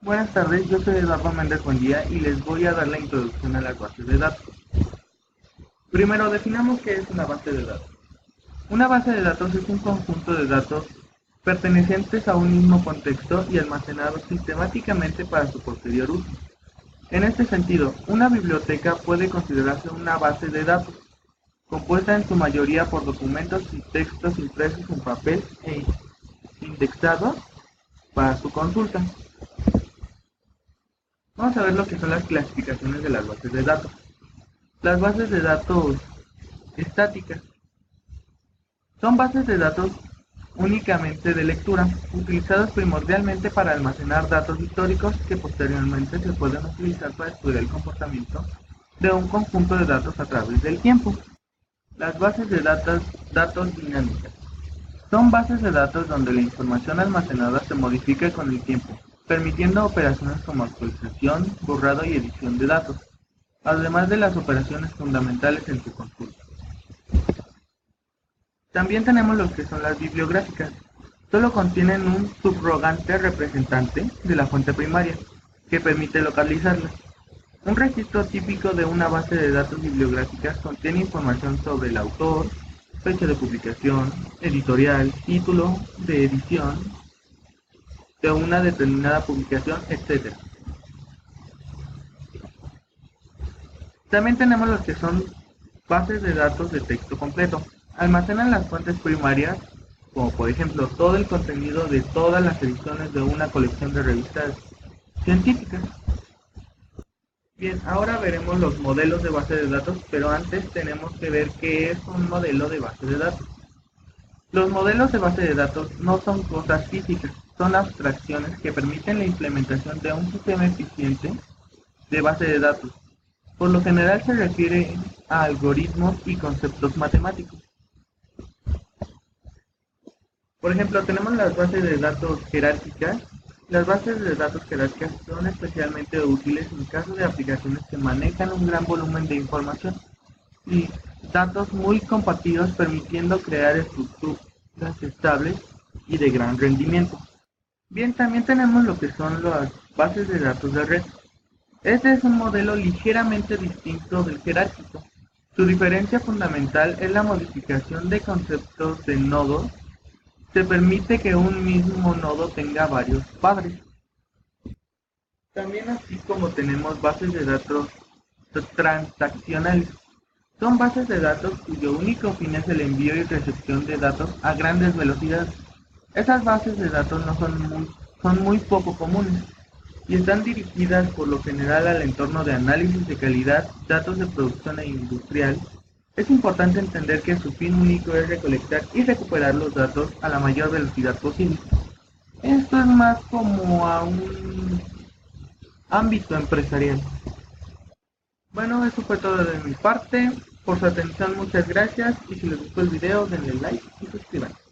Buenas tardes, yo soy Eduardo Méndez Buendía y les voy a dar la introducción a las bases de datos. Primero, definamos qué es una base de datos. Una base de datos es un conjunto de datos pertenecientes a un mismo contexto y almacenados sistemáticamente para su posterior uso. En este sentido, una biblioteca puede considerarse una base de datos, compuesta en su mayoría por documentos y textos impresos en papel e indexados para su consulta. Vamos a ver lo que son las clasificaciones de las bases de datos. Las bases de datos estáticas son bases de datos únicamente de lectura, utilizadas primordialmente para almacenar datos históricos que posteriormente se pueden utilizar para estudiar el comportamiento de un conjunto de datos a través del tiempo. Las bases de datos dinámicas son bases de datos donde la información almacenada se modifica con el tiempo, permitiendo operaciones como actualización, borrado y edición de datos, además de las operaciones fundamentales en su conjunto. También tenemos lo que son las bibliográficas. Solo contienen un subrogante representante de la fuente primaria, que permite localizarla. Un registro típico de una base de datos bibliográficas contiene información sobre el autor, fecha de publicación, editorial, título de edición de una determinada publicación, etc. También tenemos los que son bases de datos de texto completo. Almacenan las fuentes primarias, como por ejemplo todo el contenido de todas las ediciones de una colección de revistas científicas. Bien, ahora veremos los modelos de base de datos, pero antes tenemos que ver qué es un modelo de base de datos. Los modelos de base de datos no son cosas físicas, son abstracciones que permiten la implementación de un sistema eficiente de base de datos. Por lo general se refiere a algoritmos y conceptos matemáticos. Por ejemplo, tenemos las bases de datos jerárquicas. Las bases de datos jerárquicas son especialmente útiles en caso de aplicaciones que manejan un gran volumen de información y datos muy compartidos, permitiendo crear estructuras estables y de gran rendimiento. Bien, también tenemos lo que son las bases de datos de red. Este es un modelo ligeramente distinto del jerárquico. Su diferencia fundamental es la modificación de conceptos de nodos. Se permite que un mismo nodo tenga varios padres. También así como tenemos bases de datos transaccionales. Son bases de datos cuyo único fin es el envío y recepción de datos a grandes velocidades. Esas bases de datos no son muy poco comunes y están dirigidas por lo general al entorno de análisis de calidad, datos de producción e industrial. Es importante entender que su fin único es recolectar y recuperar los datos a la mayor velocidad posible. Esto es más como a un ámbito empresarial. Bueno, eso fue todo de mi parte. Por su atención, muchas gracias. Y si les gustó el video, denle like y suscríbanse.